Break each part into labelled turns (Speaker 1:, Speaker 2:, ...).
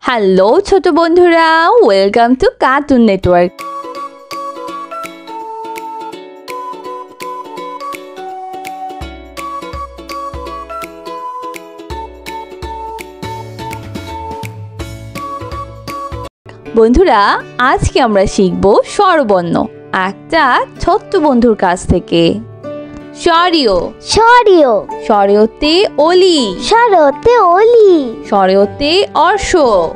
Speaker 1: Hello ছোট বন্ধুরা, welcome to cartoon network. বন্ধুরা, আজকে আমরা শিখব স্বরবর্ণ একটা ছোট্ট বন্ধুর কাছ থেকে। স্বরীয়
Speaker 2: স্বরীয়
Speaker 1: স্বরীয়তে অলি,
Speaker 2: স্বরতে অলি,
Speaker 1: স্বরীয়তে অর্শ,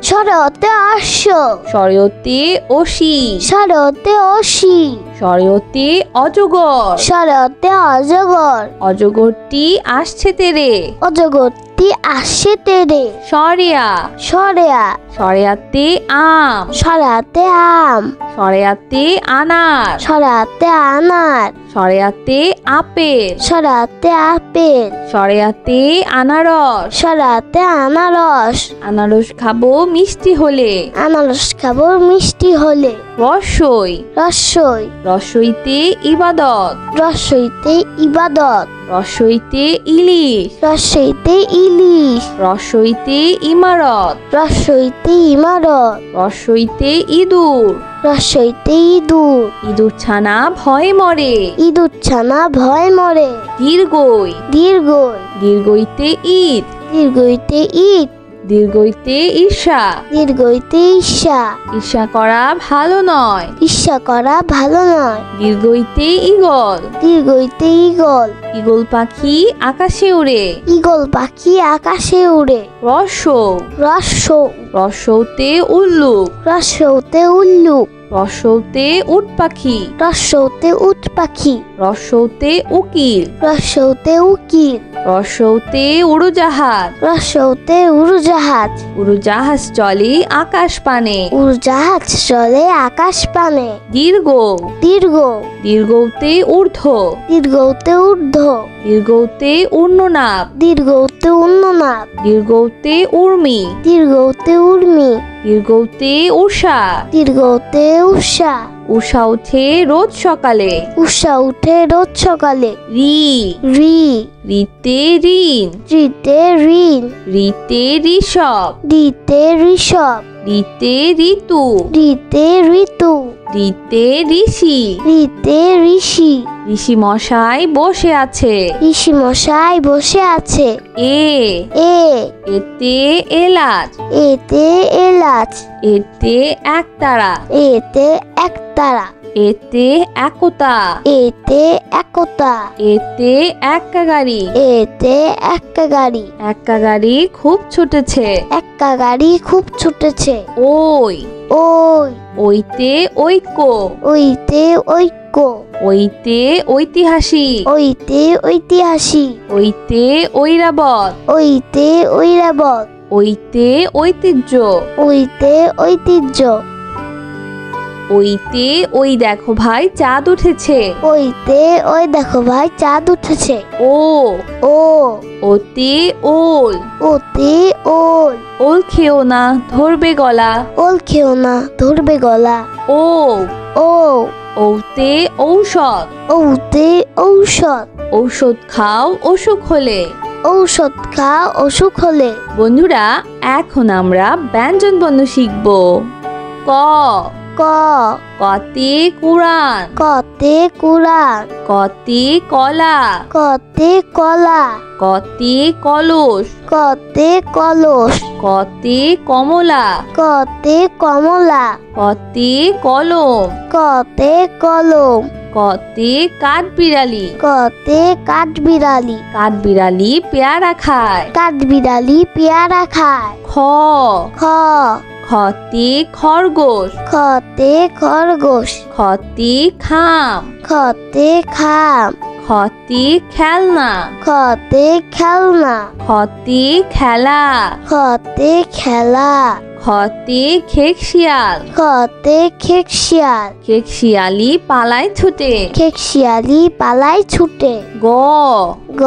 Speaker 2: স্বরতে অশ্ব,
Speaker 1: স্বরীয়তে অসি,
Speaker 2: স্বরতে অসি,
Speaker 1: স্বরীয়তে অজগর,
Speaker 2: স্বরতে অজগর,
Speaker 1: অজগরটি আসছে তেরে,
Speaker 2: অজগরটি আসছে তেরে,
Speaker 1: সরেয়া
Speaker 2: সরেয়া,
Speaker 1: সরেয়াতে আম,
Speaker 2: সরাতে আম,
Speaker 1: সরেয়াতে আনার,
Speaker 2: সরাতে আনার,
Speaker 1: সরেয়াতে আপেল,
Speaker 2: সরাতে আপেল,
Speaker 1: সরেয়াতে আনারস,
Speaker 2: সরাতে আনারস,
Speaker 1: আনারস খাবো মিষ্টি হলে,
Speaker 2: আনারস খাবো মিষ্টি হলে,
Speaker 1: রসই
Speaker 2: রসই,
Speaker 1: রসইতে ইবাদত,
Speaker 2: রসইতে ইবাদত,
Speaker 1: রসইতে ইলিশ,
Speaker 2: রসইতে ইলিশ,
Speaker 1: রসইতে ইমারত,
Speaker 2: রসইতে ইমারত,
Speaker 1: রসইতে ইঁদুর,
Speaker 2: রসইতে ইঁদুর,
Speaker 1: ইঁদুর ছানা ভয়ে মরে,
Speaker 2: ইঁদুর ছানা ভয় মরে,
Speaker 1: দীর্ঘই
Speaker 2: দীর্ঘই,
Speaker 1: দীর্ঘইতে ঈদ,
Speaker 2: দীর্ঘইতে ঈদ,
Speaker 1: দীর্ঘইতে ঈর্ষা,
Speaker 2: দীর্ঘইতে ঈর্ষা,
Speaker 1: ঈর্ষা করা ভালো নয়,
Speaker 2: ঈর্ষা করা ভালো নয়,
Speaker 1: দীর্ঘইতে ঈগল,
Speaker 2: দীর্ঘইতে ঈগল,
Speaker 1: ঈগল পাখি আকাশে উড়ে,
Speaker 2: ঈগল পাখি আকাশে উড়ে,
Speaker 1: রসৌ,
Speaker 2: রসৌ,
Speaker 1: রসৌতে উল্লুক,
Speaker 2: রসৌতে উল্লুক,
Speaker 1: রসৌতে উট পাখি,
Speaker 2: রসৌতে উট পাখি,
Speaker 1: রসৌতে উকিল,
Speaker 2: রসৌতে উকিল,
Speaker 1: রসৌতে উড়োজাহাজ,
Speaker 2: রসৌতে উড়োজাহাজ,
Speaker 1: উড়োজাহাজ চলে আকাশ পানে,
Speaker 2: উড়োজাহাজ চলে আকাশ পানে,
Speaker 1: দীর্ঘ,
Speaker 2: দীর্ঘ,
Speaker 1: দীর্ঘতে ঊর্ধ্ব,
Speaker 2: দীর্ঘতে ঊর্ধ্ব,
Speaker 1: দীর্ঘতে উর্ণনাভ,
Speaker 2: দীর্ঘতে উন্ননাদ,
Speaker 1: দীর্ঘতে উর্মি,
Speaker 2: দীর্ঘতে উর্মি,
Speaker 1: দীর্ঘতে উষা,
Speaker 2: দীর্ঘতে উষা,
Speaker 1: উষা উঠে রোজ সকালে,
Speaker 2: উষা উঠে রোজ সকালে,
Speaker 1: রি,
Speaker 2: রি,
Speaker 1: রিতে ঋণ,
Speaker 2: রিতে ঋণ,
Speaker 1: রিতে ঋষভ,
Speaker 2: রিতে ঋষভ,
Speaker 1: রিতে ঋতু,
Speaker 2: রিতে ঋতু,
Speaker 1: রিতে ঋষি,
Speaker 2: রিতে ঋষি,
Speaker 1: ঋষি মশাই বসে আছে,
Speaker 2: ঋষি মশাই বসে আছে,
Speaker 1: এ,
Speaker 2: এ,
Speaker 1: এতে এলাচ,
Speaker 2: এতে এলাচ,
Speaker 1: এতে একতারা,
Speaker 2: এতে একতারা,
Speaker 1: এতে একতা,
Speaker 2: এতে একতা,
Speaker 1: এতে এক্কা গাড়ি,
Speaker 2: এতে এক্কা গাড়ি,
Speaker 1: এক্কা গাড়ি খুব ছুটেছে,
Speaker 2: এক্কা গাড়ি খুব ছুটেছে,
Speaker 1: ওই,
Speaker 2: ওই,
Speaker 1: ওইতে ঐক্য,
Speaker 2: ওইতে ঐক্য,
Speaker 1: ওইতে ঐতিহাসিক,
Speaker 2: ওইতে ঐতিহাসিক,
Speaker 1: ওইতে ঐরাবত,
Speaker 2: ওইতে ঐরাবত,
Speaker 1: ওইতে ঐতিহ্য,
Speaker 2: ওইতে ঐতিহ্য,
Speaker 1: ওইতে ওই দেখো ভাই চাঁদ উঠেছে,
Speaker 2: ওইতে ওই দেখো ভাই চাঁদ উঠেছে,
Speaker 1: ও,
Speaker 2: ও,
Speaker 1: ওতে ওল,
Speaker 2: ওতে ওল,
Speaker 1: ওল খেও না ধরবে গলা,
Speaker 2: ওল খেও না ধরবে গলা,
Speaker 1: ও,
Speaker 2: ও,
Speaker 1: ওতে ঔষধ,
Speaker 2: ওতে ঔষধ,
Speaker 1: ঔষধ খাও অসুখ হলে।
Speaker 2: ঔষধ খা অসুখ হলে।
Speaker 1: বন্ধুরা, এখন আমরা ব্যঞ্জন বর্ণ শিখব। ক,
Speaker 2: ক,
Speaker 1: কতে কুরআন,
Speaker 2: কতে কুরআন,
Speaker 1: কতে কলা,
Speaker 2: কতে কলা,
Speaker 1: কতে কলস,
Speaker 2: কতে কলস,
Speaker 1: কতে কমলা,
Speaker 2: কতে কমলা,
Speaker 1: কতে কলম,
Speaker 2: কতে কলম,
Speaker 1: কতে কাঠবিড়ালি,
Speaker 2: কতে কাঠবিড়ালি,
Speaker 1: কাঠবিড়ালি পেয়ারা খায়।
Speaker 2: কাঠবিড়ালি পেয়ারা খায়।
Speaker 1: খ,
Speaker 2: খ,
Speaker 1: খতে খরগোশ,
Speaker 2: খতে খরগোশ,
Speaker 1: খতে খাম,
Speaker 2: খতে খাম,
Speaker 1: খতে খেলনা,
Speaker 2: খতে খেলনা,
Speaker 1: খতে খেলা,
Speaker 2: খতে খেলা,
Speaker 1: খতে খেকশিয়াল,
Speaker 2: খতে খেকশিয়াল,
Speaker 1: খেকশিয়ালি পালায় ছুটে।
Speaker 2: খেকশিয়ালি পালায় ছুটে।
Speaker 1: গ,
Speaker 2: গ,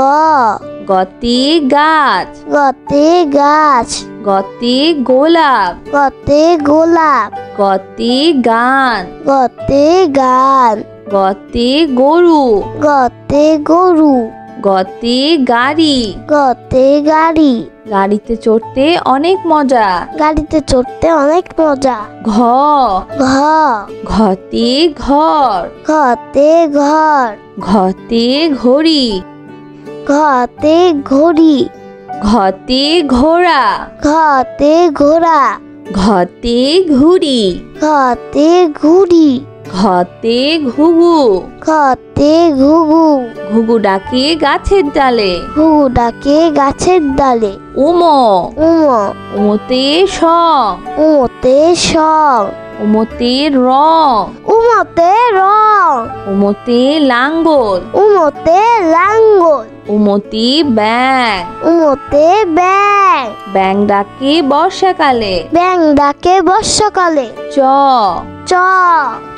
Speaker 1: গতে গাছ,
Speaker 2: গতে গাছ,
Speaker 1: গতে গোলাপ,
Speaker 2: গতে গোলাপ,
Speaker 1: গতে গান,
Speaker 2: গতে গান,
Speaker 1: গতে গরু,
Speaker 2: গতে গরু,
Speaker 1: গতে গাড়ি।
Speaker 2: গতে গাড়ি।
Speaker 1: গাড়িতে চড়তে অনেক মজা।
Speaker 2: গাড়িতে চড়তে অনেক মজা।
Speaker 1: ঘ
Speaker 2: ঘ
Speaker 1: ঘতে ঘর।
Speaker 2: ঘতে ঘর।
Speaker 1: ঘতে ঘড়ি।
Speaker 2: ঘতে ঘড়ি।
Speaker 1: ঘতে ঘোড়া।
Speaker 2: ঘতে ঘোড়া।
Speaker 1: ঘতে ঘুড়ি।
Speaker 2: ঘতে ঘুড়ি।
Speaker 1: ঘতে ঘুঘু।
Speaker 2: ঘতে ঘুঘু।
Speaker 1: ঘুঘু ডাকে গাছের ডালে।
Speaker 2: ঘুঘু ডাকে গাছের ডালে।
Speaker 1: উমো
Speaker 2: উমো
Speaker 1: উমোতে সং।
Speaker 2: উমোতে সং।
Speaker 1: উমোতে রং।
Speaker 2: উমোতে রং।
Speaker 1: উমোতে লাঙ্গল।
Speaker 2: উমোতে লাঙ্গল।
Speaker 1: উমতি ব্যাং।
Speaker 2: উমোতে ব্যাং।
Speaker 1: ব্যাং ডাকে বর্ষাকালে।
Speaker 2: ব্যাং ডাকে বর্ষাকালে।
Speaker 1: চ
Speaker 2: চ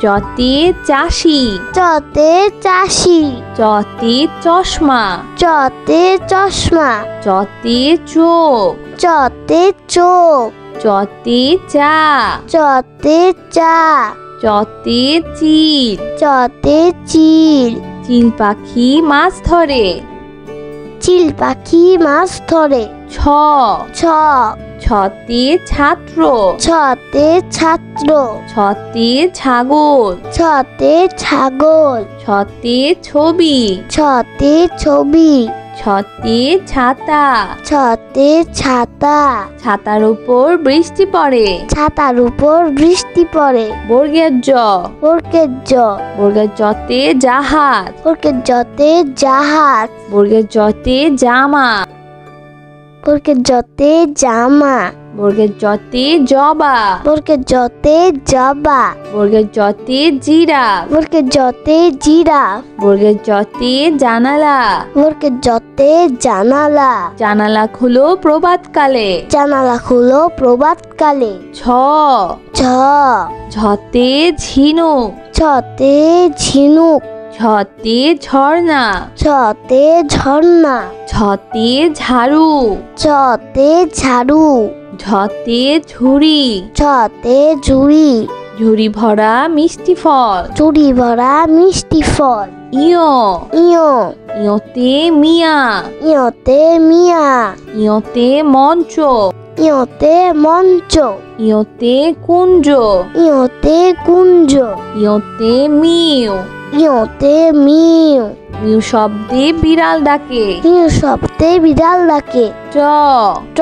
Speaker 1: চতে চাষি।
Speaker 2: চতে চাষি।
Speaker 1: চতে চশমা।
Speaker 2: চতে চশমা।
Speaker 1: চতে চোখ।
Speaker 2: চতে চোখ।
Speaker 1: চতে চা।
Speaker 2: চতে চা।
Speaker 1: চতে চিল।
Speaker 2: চতে চিল।
Speaker 1: চিল পাখি মাছ ধরে।
Speaker 2: চিল পাখি মাছ ধরে।
Speaker 1: ছ
Speaker 2: ছ
Speaker 1: ছতে ছাত্র।
Speaker 2: ছতে ছাত্র।
Speaker 1: ছতে ছাগল।
Speaker 2: ছতে ছাগল।
Speaker 1: ছতে ছবি।
Speaker 2: ছতে ছবি।
Speaker 1: ছতে ছাতা।
Speaker 2: ছতে ছাতা।
Speaker 1: ছাতার উপর বৃষ্টি পড়ে।
Speaker 2: ছাতার উপর বৃষ্টি পড়ে।
Speaker 1: বর্গের জ।
Speaker 2: বর্গের জ।
Speaker 1: বর্গের জতে জাহাজ।
Speaker 2: বর্গের জতে জাহাজ।
Speaker 1: বর্গের জতে জামা।
Speaker 2: বর্গের জতে জামা।
Speaker 1: বর্গের জতে জবা।
Speaker 2: বর্গের জতে জবা।
Speaker 1: বর্গের জতে জিরাফ।
Speaker 2: বর্গের জতে জিরাফ।
Speaker 1: বর্গের জতে জানালা।
Speaker 2: বর্গের জতে জানালা।
Speaker 1: জানালা খুলো প্রভাতকালে।
Speaker 2: জানালা খুলো প্রভাতকালে।
Speaker 1: ছ
Speaker 2: ছ
Speaker 1: ঝতে ঝিনুক।
Speaker 2: ছতে ঝিনুক।
Speaker 1: ছতে ঝর্ণা।
Speaker 2: ছতে ঝর্ণা।
Speaker 1: ছতে ঝাড়ু।
Speaker 2: ছতে ঝাড়ু।
Speaker 1: ঝতে ঝুড়ি।
Speaker 2: ছতে ঝুড়ি।
Speaker 1: ঝুড়ি ভরা মিষ্টি ফল।
Speaker 2: ঝুড়ি ভরা মিষ্টি ফল।
Speaker 1: ইয়
Speaker 2: ইয়
Speaker 1: ইয়তে মিয়া।
Speaker 2: ইয়তে মিয়া।
Speaker 1: ইয়তে মঞ্চ।
Speaker 2: ইয়তে মঞ্চ।
Speaker 1: ইয়তে কুঞ্জ।
Speaker 2: ইয়তে কুঞ্জ।
Speaker 1: ইয়তে মিউ।
Speaker 2: ইয়তে মিউ।
Speaker 1: মিউ শব্দে বিড়াল ডাকে।
Speaker 2: মিউ শব্দে বিড়াল ডাকে।
Speaker 1: ট
Speaker 2: ট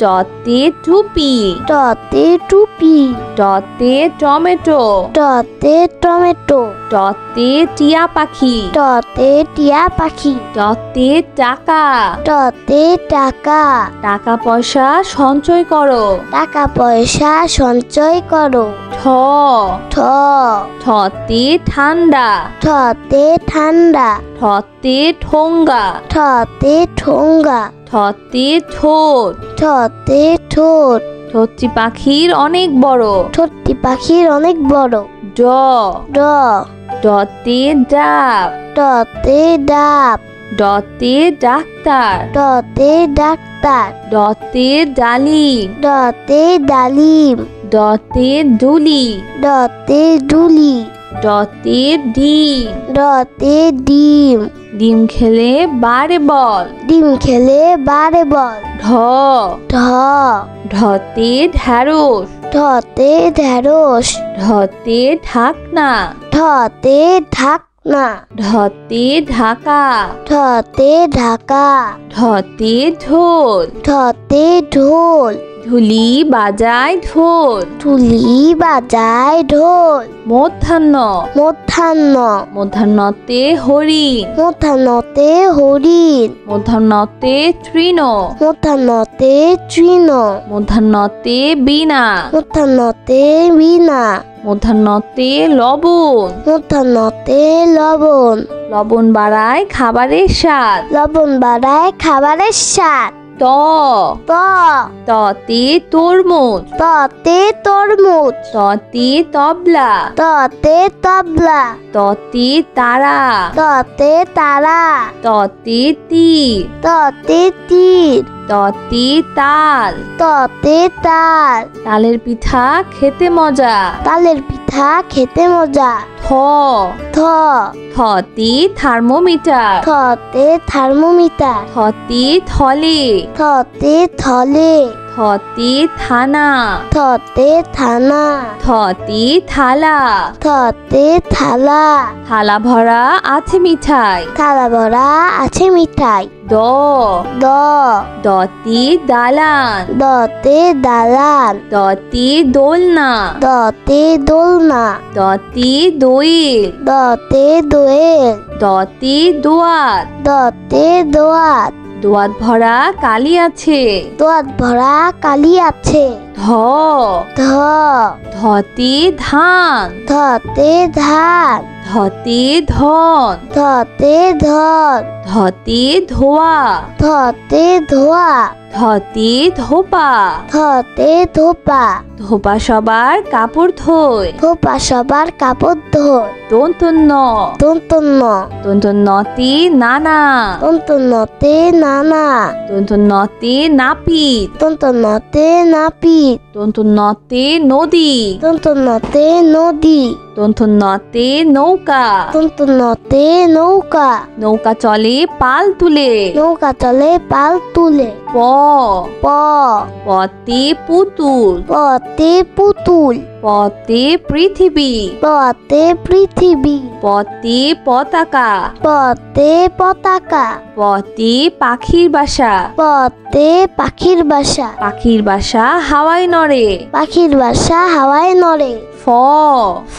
Speaker 1: টতে টুপি।
Speaker 2: টতে টুপি।
Speaker 1: টতে টমেটো।
Speaker 2: টতে টমেটো।
Speaker 1: টতে টিয়া পাখি।
Speaker 2: টতে টিয়া পাখি।
Speaker 1: টতে টাকা।
Speaker 2: টতে টাকা।
Speaker 1: টাকা পয়সা সঞ্চয় করো।
Speaker 2: টাকা পয়সা সঞ্চয় করো।
Speaker 1: ঠ
Speaker 2: ঠ
Speaker 1: ঠতে ঠান্ডা।
Speaker 2: ঠতে ঠান্ডা।
Speaker 1: ঠতে ঠোঙ্গা।
Speaker 2: ঠতে ঠোঙ্গা।
Speaker 1: ঠতে ঠোঁট।
Speaker 2: ঠতে ঠোঁট।
Speaker 1: ঠোঁটটি পাখির অনেক বড়।
Speaker 2: ঠোঁটটি পাখির অনেক বড়।
Speaker 1: ড
Speaker 2: ড
Speaker 1: ডতে ডাব।
Speaker 2: ডতে ডাব।
Speaker 1: ডতে ডাক্তার।
Speaker 2: ডতে ডাক্তার।
Speaker 1: ডতে ডালিম।
Speaker 2: ডতে ডালিম।
Speaker 1: ডতে ডুলি।
Speaker 2: ডতে ডুলি।
Speaker 1: ডতে ডিম।
Speaker 2: ডতে ডিম।
Speaker 1: ডিম খেলে বারে বল।
Speaker 2: ডিম খেলে বারে বল।
Speaker 1: ঢ
Speaker 2: ঢ
Speaker 1: ঢতে ঢ্যাঁড়স।
Speaker 2: ঢতে ঢেঁড়স।
Speaker 1: ঢতে ঢাকনা।
Speaker 2: ঢতে ঢাকনা।
Speaker 1: ঢতে ঢাকা।
Speaker 2: ঢতে ঢাকা।
Speaker 1: ঢতে ঢোল।
Speaker 2: ঢতে ঢোল।
Speaker 1: ঢুলি বাজায় ঢোল।
Speaker 2: ঢুলি বাজায় ঢোল।
Speaker 1: মধ্যাহ্ন
Speaker 2: মধ্যাহ্ন।
Speaker 1: মধ্যাহ্নতে হরিণ।
Speaker 2: মধ্যাহ্নতে হরিণ।
Speaker 1: মধ্যাহ্নতে তৃণ।
Speaker 2: মধ্যাহ্নতে তৃণ।
Speaker 1: মধ্যাহ্নতে বীণা।
Speaker 2: মধ্যাহ্নতে বীণা।
Speaker 1: মধ্যাহ্নতে লবণ।
Speaker 2: মধ্যাহ্নতে লবণ।
Speaker 1: লবণ বাড়ায় খাবারের স্বাদ।
Speaker 2: লবণ বাড়ায় খাবারের স্বাদ।
Speaker 1: ত
Speaker 2: ত
Speaker 1: ততে তরমুজ।
Speaker 2: ততে তরমুজ।
Speaker 1: ততে তবলা।
Speaker 2: ততে তবলা।
Speaker 1: ততে তারা।
Speaker 2: ততে তারা।
Speaker 1: ততে তীর।
Speaker 2: ততে তীর।
Speaker 1: ততে তাল।
Speaker 2: ততে তাল।
Speaker 1: তালের পিঠা খেতে মজা।
Speaker 2: তালের পিঠা পিঠা খেতে মজা।
Speaker 1: থ
Speaker 2: থ
Speaker 1: থতি থার্মোমিটার।
Speaker 2: থতে থার্মোমিটার।
Speaker 1: থতি থলে।
Speaker 2: থতে থলে।
Speaker 1: থতি থানা।
Speaker 2: থতে থানা।
Speaker 1: থতি থালা।
Speaker 2: থতে থালা।
Speaker 1: থালা ভরা আছে মিঠাই।
Speaker 2: থালা ভরা আছে মিঠাই।
Speaker 1: দ
Speaker 2: দ
Speaker 1: দতি দালান।
Speaker 2: দতে দালান।
Speaker 1: দতি দোলনা।
Speaker 2: দতে দোলনা।
Speaker 1: দতি দোয়েল।
Speaker 2: দতে দোয়েল।
Speaker 1: দতি দোয়াত।
Speaker 2: দতে দোয়াত।
Speaker 1: দোয়াত ভরা কালি আছে।
Speaker 2: দোয়াত ভরা কালি আছে।
Speaker 1: ধ
Speaker 2: ধ
Speaker 1: ধতি ধান।
Speaker 2: ধতে ধান।
Speaker 1: ধতি ধন।
Speaker 2: ধতে ধন।
Speaker 1: ধতি ধোয়া।
Speaker 2: ধতে ধোয়া।
Speaker 1: ধতি ধোপা।
Speaker 2: ধতে ধোপা।
Speaker 1: ধোপা সবার কাপড় ধোয়।
Speaker 2: ধোপা সবার কাপড় ধোয়।
Speaker 1: দন্তন্য।
Speaker 2: দন্তন্য।
Speaker 1: দন্তন্যতি নানা।
Speaker 2: দন্তন্যতে নানা।
Speaker 1: দন্তন্যতি নাপিত।
Speaker 2: দন্তন্যতে নাপিত।
Speaker 1: দন্তন্যতে নদী।
Speaker 2: দন্তন্যতে নদী।
Speaker 1: দন্তন্যতে নৌকা।
Speaker 2: দন্তন্যতে নৌকা।
Speaker 1: নৌকা চলে পাল তুলে।
Speaker 2: নৌকা চলে পাল তুলে।
Speaker 1: প
Speaker 2: প
Speaker 1: পতে পুতুল।
Speaker 2: পতে পুতুল।
Speaker 1: পতে পৃথিবী।
Speaker 2: পতে পৃথিবী।
Speaker 1: পতে পতাকা।
Speaker 2: পতে পতাকা।
Speaker 1: পতে পাখির বাসা।
Speaker 2: পতে পাখির বাসা।
Speaker 1: পাখির বাসা হাওয়ায় নড়ে।
Speaker 2: পাখির বাসা হাওয়ায় নড়ে।
Speaker 1: ফ
Speaker 2: ফ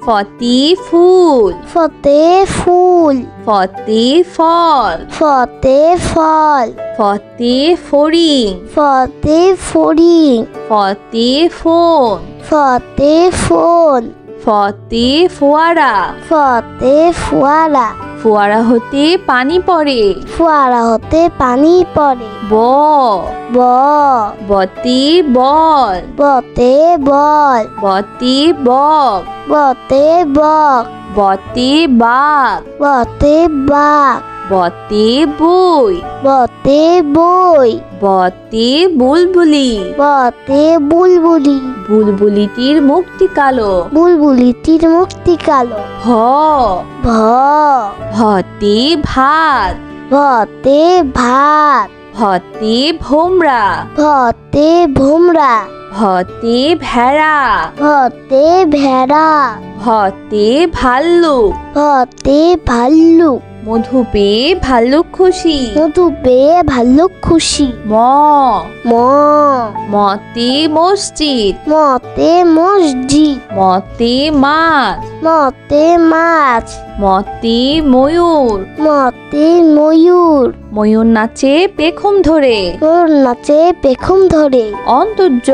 Speaker 1: ফতি ফুল।
Speaker 2: ফতে ফুল।
Speaker 1: ফতে ফল।
Speaker 2: ফতে ফল।
Speaker 1: ফতে ফড়িং।
Speaker 2: ফতে ফড়িং।
Speaker 1: ফতে ফোন।
Speaker 2: ফতে ফোন।
Speaker 1: ফতে ফোয়ারা।
Speaker 2: ফতে ফোয়ারা।
Speaker 1: ফোয়ারা হতে পানি পড়ে।
Speaker 2: ফোয়ারা হতে পানি পড়ে।
Speaker 1: ব
Speaker 2: ব
Speaker 1: বতি বল।
Speaker 2: বতে বল।
Speaker 1: বতি বক।
Speaker 2: বতে বক।
Speaker 1: বতি বাঘ।
Speaker 2: বতে বাঘ।
Speaker 1: বতি বই।
Speaker 2: বতে বই।
Speaker 1: বতি বুলবুলি।
Speaker 2: বতে বুলবুলি।
Speaker 1: বুলবুলিটির মুখটি কালো।
Speaker 2: বুলবুলিটির মুক্তি কালো।
Speaker 1: ভ
Speaker 2: ভ
Speaker 1: ভতি ভাত।
Speaker 2: ভতে ভাত।
Speaker 1: ভতি ভোমরা।
Speaker 2: ভতে ভোমরা।
Speaker 1: ভতি ভেড়া।
Speaker 2: ভতে ভেড়া।
Speaker 1: ভতি ভাল্লুক।
Speaker 2: ভতে ভাল্লুক।
Speaker 1: মধু পেয়ে ভাল্লুক খুশি।
Speaker 2: মধু পেয়ে ভাল্লুক খুশি।
Speaker 1: ম
Speaker 2: ম
Speaker 1: মতি মসজিদ।
Speaker 2: মতে মসজিদ।
Speaker 1: মতি মাছ।
Speaker 2: মতে মাছ।
Speaker 1: মতি ময়ূর।
Speaker 2: মতে ময়ূর।
Speaker 1: ময়ূর নাচে পেখম ধরে।
Speaker 2: ময়ূর নাচে পেখম ধরে।
Speaker 1: অন্তর্য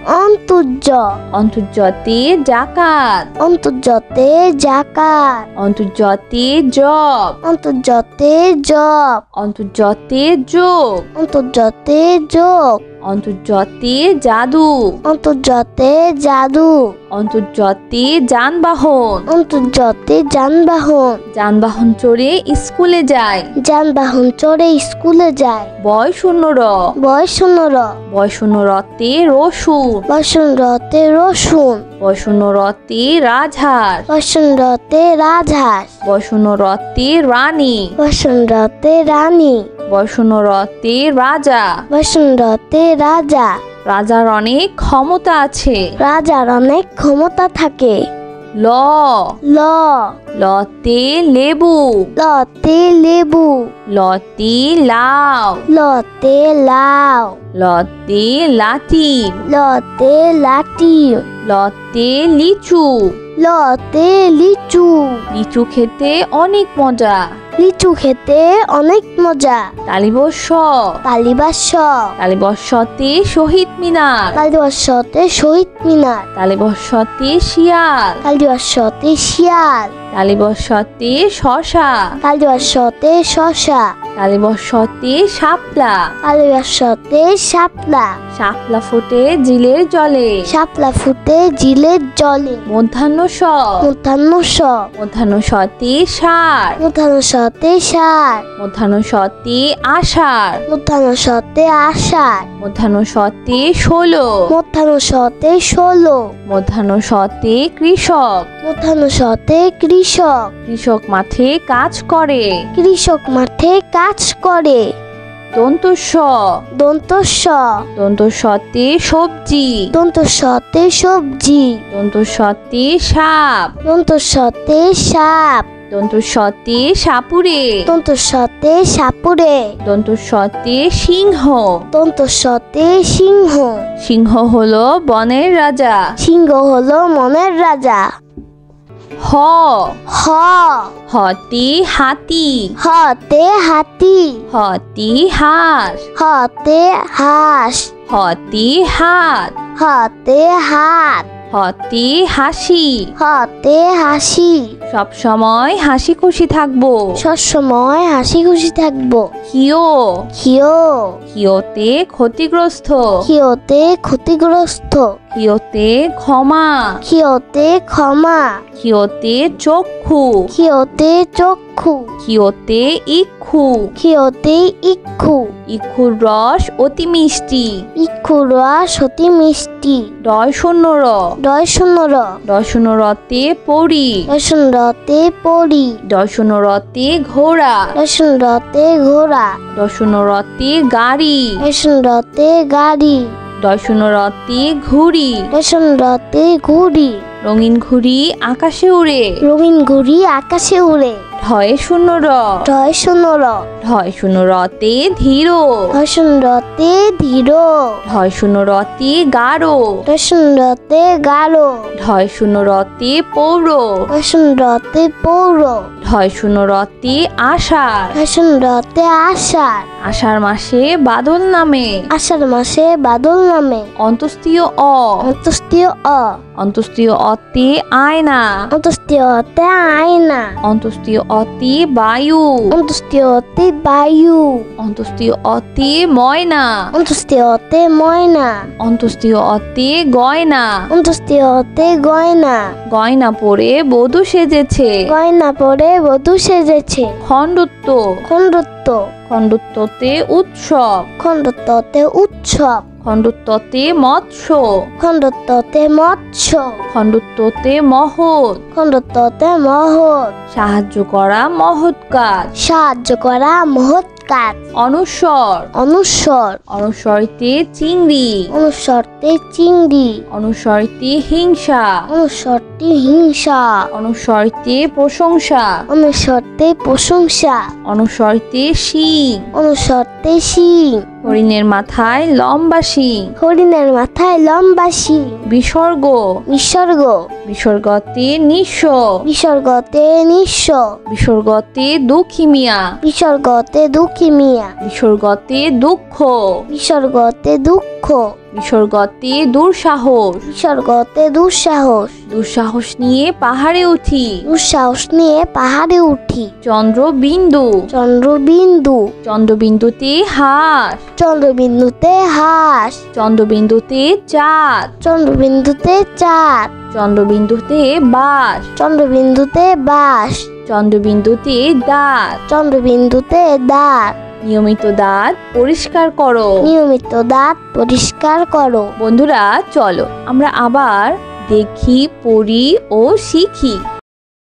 Speaker 2: অন্তর্য
Speaker 1: অন্তর্যতে জাকাত।
Speaker 2: অন্তর্যতে জাকাত।
Speaker 1: অন্তর্যতে জব।
Speaker 2: অন্তর্যতে জব।
Speaker 1: অন্তর্যতে যোগ।
Speaker 2: অন্তর্যতে যোগ।
Speaker 1: অন্তর্যতে জাদু।
Speaker 2: অন্তর্যতে জাদু।
Speaker 1: অন্তর্যতে যানবাহন।
Speaker 2: অন্তর্যতে যানবাহন।
Speaker 1: যানবাহন চড়ে স্কুলে যায়।
Speaker 2: যানবাহন চড়ে স্কুলে যায়।
Speaker 1: বয় শূন্য র।
Speaker 2: বয় শূন্য র।
Speaker 1: বয় শূন্য রতে রসুন।
Speaker 2: বসুন রতে রসুন।
Speaker 1: বয় শূন্য রতে রাজহাঁস।
Speaker 2: বসুন রতে রাজহাঁস।
Speaker 1: বয় শূন্য রতে রানী।
Speaker 2: বসুন রতে রানী।
Speaker 1: বয় শূন্য রতে রাজা।
Speaker 2: বসুন রতে রাজা।
Speaker 1: রাজার অনেক ক্ষমতা আছে।
Speaker 2: রাজার অনেক ক্ষমতা থাকে।
Speaker 1: ল
Speaker 2: ল
Speaker 1: লতে লেবু।
Speaker 2: লতে লেবু।
Speaker 1: লতে লাউ।
Speaker 2: লতে লাউ।
Speaker 1: লতে লাটিম।
Speaker 2: লতে লাটিম।
Speaker 1: লতে লিচু।
Speaker 2: লতে লিচু।
Speaker 1: লিচু খেতে অনেক মজা।
Speaker 2: লিচু খেতে অনেক মজা।
Speaker 1: তালিবর্ষ।
Speaker 2: কালিবাস।
Speaker 1: তালিবস্যতে শশা।
Speaker 2: তালিবাসতে শশা।
Speaker 1: তালিবস্যতে শাপলা।
Speaker 2: তালিবাসতে শাপলা।
Speaker 1: শাপলা ফোটে জিলের জলে।
Speaker 2: শাপলা ফুটে জিলের জলে।
Speaker 1: মধ্যাহ্ন স।
Speaker 2: মধ্যাহ্ন স।
Speaker 1: মধ্যাহ্ন সতে ষাঁড়।
Speaker 2: মধ্যাহ্ন সতে ষাঁড়।
Speaker 1: মধ্যাহ্ন সতে আষাঢ়।
Speaker 2: মধ্যাহ্ন সতে আষাঢ়।
Speaker 1: মধ্যাহ্ন সতে 16।
Speaker 2: মধ্যাহ্ন সতে 16।
Speaker 1: মধ্যাহ্ন সতে কৃষক।
Speaker 2: মধ্যাহ্ন সতে কৃষক।
Speaker 1: কৃষক মাঠে কাজ করে।
Speaker 2: কৃষক মাঠে কাজ করে।
Speaker 1: দন্তস্ব।
Speaker 2: দন্তস্ব।
Speaker 1: দন্তস্বতে সবজি।
Speaker 2: দন্তস্বতে সবজি।
Speaker 1: দন্তস্বতে সাপ।
Speaker 2: দন্তস্বতে সাপ।
Speaker 1: দন্তস্বতে সাপুরে।
Speaker 2: দন্তস্বতে সাপুরে।
Speaker 1: দন্তস্বতে সিংহ।
Speaker 2: দন্তস্বতে সিংহ।
Speaker 1: সিংহ হলো বনের রাজা।
Speaker 2: সিংহ হলো মনের রাজা।
Speaker 1: হ।
Speaker 2: হ।
Speaker 1: হতে হাতি।
Speaker 2: হতে হাতি।
Speaker 1: হতে হাঁস।
Speaker 2: হতে হাঁস।
Speaker 1: হতে হাত।
Speaker 2: হতে হাত।
Speaker 1: হতে হাসি।
Speaker 2: হতে হাসি।
Speaker 1: সব সময় হাসি খুশি থাকবো।
Speaker 2: সবসময় হাসি খুশি থাকবো।
Speaker 1: হিও।
Speaker 2: হিও।
Speaker 1: হিওতে ক্ষতিগ্রস্ত।
Speaker 2: হিওতে ক্ষতিগ্রস্ত।
Speaker 1: হিওতে ক্ষমা।
Speaker 2: হিওতে ক্ষমা।
Speaker 1: হিওতে চক্ষু।
Speaker 2: হিওতে চক্ষু।
Speaker 1: হিওতে ইক্ষু।
Speaker 2: হিওতে ইক্ষু।
Speaker 1: ইক্ষুর রস অতি মিষ্টি।
Speaker 2: ইক্ষুর রস অতি মিষ্টি।
Speaker 1: ডয় শূন্য র।
Speaker 2: ডয় শূন্য র।
Speaker 1: ডয় শূন্য রতে পরি।
Speaker 2: রসুন রতে পরি।
Speaker 1: ডয় শূন্য রতে ঘোড়া।
Speaker 2: রসুন রতে ঘোড়া।
Speaker 1: ডয় শূন্য রতে গাড়ি।
Speaker 2: রসুন রতে গাড়ি।
Speaker 1: ডয় শূন্য রতে ঘুড়ি।
Speaker 2: রসুন রতে ঘুড়ি।
Speaker 1: রঙিন ঘুড়ি আকাশে উড়ে।
Speaker 2: রঙিন ঘুড়ি আকাশে উড়ে।
Speaker 1: ঢয়ে শূন্য র।
Speaker 2: ঢয় শূন্য র।
Speaker 1: ঢয় শূন্য রতে ধীর।
Speaker 2: রসুন রতে ধীর।
Speaker 1: ঢয় শূন্য রতে গাঢ়।
Speaker 2: রসুন রতে গাঢ়।
Speaker 1: ঢয় শূন্য রতে পৌর।
Speaker 2: রসুন রতে পৌর।
Speaker 1: ঢয় শূন্য রতে আষাঢ়।
Speaker 2: রসুন রতে আষাঢ়।
Speaker 1: আষাঢ় মাসে বাদল নামে।
Speaker 2: আষাঢ় মাসে বাদল নামে।
Speaker 1: অন্তস্তীয় অ।
Speaker 2: অন্তস্তীয় অ।
Speaker 1: অন্তস্তীয় অতে আয়না।
Speaker 2: অন্তস্তীয় অতে আয়না।
Speaker 1: অন্তস্তীয় অতে বায়ু।
Speaker 2: অন্তস্তীয় অতে বায়ু।
Speaker 1: অন্তস্তীয় অতে ময়না।
Speaker 2: অন্তস্তীয় অতে ময়না।
Speaker 1: অন্তস্তীয় অতে গয়না।
Speaker 2: অন্তস্তীয় অতে গয়না।
Speaker 1: গয়না পরে বধূ সেজেছে।
Speaker 2: গয়না পরে বধূ সেজেছে।
Speaker 1: খণ্ডত্ব।
Speaker 2: খণ্ডত্ব।
Speaker 1: খণ্ডত্বতে উৎসব।
Speaker 2: খণ্ডত্বতে উৎসব।
Speaker 1: খণ্ডত্বতে মৎস্য।
Speaker 2: খণ্ডত্বতে মৎস্য।
Speaker 1: খণ্ডত্বতে মহৎ।
Speaker 2: খণ্ডত্বতে মহৎ।
Speaker 1: সাহায্য করা মহৎ কাজ।
Speaker 2: সাহায্য করা মহৎ কাজ।
Speaker 1: অনুস্বর।
Speaker 2: অনুস্বর।
Speaker 1: অনুস্বরতে চিংড়ি।
Speaker 2: অনুস্বরতে চিংড়ি।
Speaker 1: অনুস্বরতে হিংসা।
Speaker 2: অনুস্বরতে হিংসা।
Speaker 1: অনুস্বরতে প্রশংসা।
Speaker 2: অনুস্বরতে প্রশংসা।
Speaker 1: অনুস্বরতে শিং।
Speaker 2: অনুস্বরতে শিং।
Speaker 1: হরিণের মাথায় লম্বা শিং।
Speaker 2: হরিণের মাথায় লম্বা শিং।
Speaker 1: বিসর্গ।
Speaker 2: বিসর্গ।
Speaker 1: বিসর্গতে নিঃস্ব।
Speaker 2: বিসর্গতে নিঃস্ব।
Speaker 1: বিসর্গতে দুঃখী মিয়া।
Speaker 2: বিসর্গতে দুঃখী মিয়া।
Speaker 1: বিসর্গতে দুঃখ।
Speaker 2: বিসর্গতে দুঃখ।
Speaker 1: বিসর্গতে দুঃসাহস।
Speaker 2: বিসর্গতে দুঃসাহস।
Speaker 1: দুঃসাহস নিয়ে পাহাড়ে উঠি।
Speaker 2: দুঃসাহস নিয়ে পাহাড়ে উঠি।
Speaker 1: চন্দ্রবিন্দু।
Speaker 2: চন্দ্রবিন্দু।
Speaker 1: চন্দ্রবিন্দুতে হাঁস।
Speaker 2: চন্দ্রবিন্দুতে হাঁস।
Speaker 1: চন্দ্রবিন্দুতে চাঁদ।
Speaker 2: চন্দ্রবিন্দুতে চাঁদ।
Speaker 1: চন্দ্রবিন্দুতে বাস।
Speaker 2: চন্দ্রবিন্দুতে বাঁশ।
Speaker 1: চন্দ্রবিন্দুতে দাঁত।
Speaker 2: চন্দ্রবিন্দুতে দাঁত।
Speaker 1: নিয়মিত দাঁত পরিষ্কার করো।
Speaker 2: নিয়মিত দাঁত পরিষ্কার করো।
Speaker 1: বন্ধুরা চলো আমরা আবার দেখি, পড়ি ও শিখি।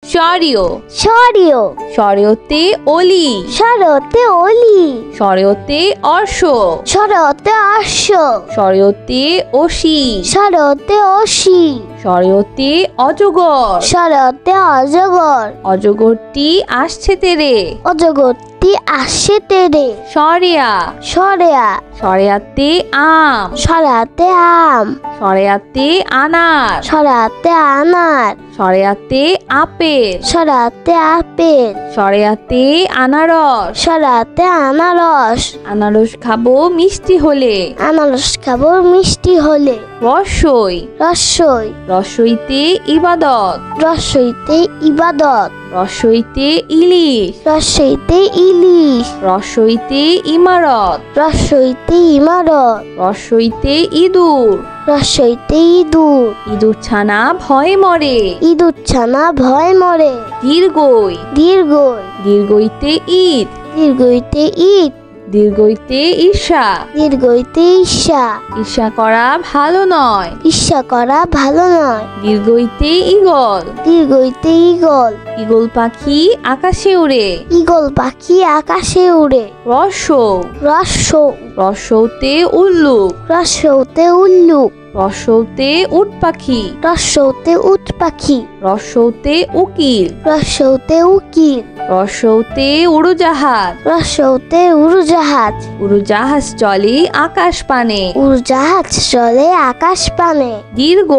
Speaker 1: স্বরীয়।
Speaker 2: স্বরীয়।
Speaker 1: স্বরীয়তে অলি।
Speaker 2: স্বরতে অলি।
Speaker 1: স্বরীয়তে অর্শ।
Speaker 2: স্বরতে অশ্ব।
Speaker 1: স্বরীয়তে অসি।
Speaker 2: স্বরতে অসি।
Speaker 1: স্বরীয়তে অজগর।
Speaker 2: স্বরতে অজগর।
Speaker 1: অজগরটি আসছে তেরে।
Speaker 2: অজগরটি আসছে তেরে।
Speaker 1: সরেয়া।
Speaker 2: সরেয়া।
Speaker 1: সরেয়াতে আম।
Speaker 2: সরাতে আম।
Speaker 1: সরেয়াতে আনার।
Speaker 2: সরাতে আনার।
Speaker 1: সরেয়াতে আপেল।
Speaker 2: সরাতে আপেল।
Speaker 1: সরেয়াতে আনারস।
Speaker 2: সরাতে আনারস।
Speaker 1: আনারস খাবো মিষ্টি হলে।
Speaker 2: আনারস খাবো মিষ্টি হলে।
Speaker 1: রসই।
Speaker 2: রসই।
Speaker 1: রসইতে ইবাদত।
Speaker 2: রসইতে ইবাদত।
Speaker 1: রসইতে ইলিশ।
Speaker 2: রসইতে ইলিশ।
Speaker 1: রসইতে ইমারত।
Speaker 2: রসইতে ইমারত।
Speaker 1: রসইতে ইঁদুর।
Speaker 2: রসইতে ইঁদুর।
Speaker 1: ইঁদুর ছানা ভয় মরে।
Speaker 2: ইঁদুর ছানা ভয় মরে।
Speaker 1: দীর্ঘই।
Speaker 2: দীর্ঘই।
Speaker 1: দীর্ঘইতে ঈদ।
Speaker 2: দীর্ঘইতে ঈদ।
Speaker 1: দীর্ঘইতে ঈর্ষা।
Speaker 2: দীর্ঘইতে ঈর্ষা।
Speaker 1: ঈর্ষা করা ভালো নয়।
Speaker 2: ঈর্ষা করা ভালো নয়।
Speaker 1: দীর্ঘইতে ঈগল।
Speaker 2: দীর্ঘইতে ঈগল।
Speaker 1: ঈগল পাখি আকাশে উড়ে।
Speaker 2: ঈগল পাখি আকাশে উড়ে।
Speaker 1: রসৌ।
Speaker 2: রসৌ।
Speaker 1: রসৌতে উল্লুক।
Speaker 2: রসৌতে উল্লুক।
Speaker 1: রসৌতে উট পাখি।
Speaker 2: রসৌতে উট পাখি।
Speaker 1: রসৌতে উকিল।
Speaker 2: রসৌতে উকিল।
Speaker 1: রসৌতে উড়োজাহাজ।
Speaker 2: রসৌতে উড়োজাহাজ।
Speaker 1: উড়োজাহাজ চলে আকাশ পানে।
Speaker 2: উড়োজাহাজ চলে আকাশ পানে।
Speaker 1: দীর্ঘ।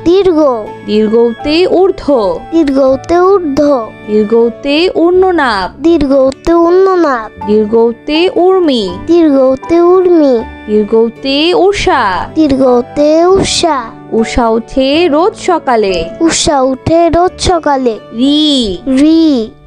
Speaker 2: দীর্ঘ।
Speaker 1: দীর্ঘতে ঊর্ধ্ব।
Speaker 2: দীর্ঘতে ঊর্ধ্ব।
Speaker 1: দীর্ঘতে ঊর্ণনাভ।
Speaker 2: দীর্ঘতে উন্ননাভ।
Speaker 1: দীর্ঘতে উর্মি।
Speaker 2: দীর্ঘতে উর্মি।
Speaker 1: দীর্ঘতে উষা।
Speaker 2: দীর্ঘতে উষা।
Speaker 1: উষা উঠে রোজ সকালে।
Speaker 2: উষা উঠে রোজ সকালে।
Speaker 1: রি।
Speaker 2: রি।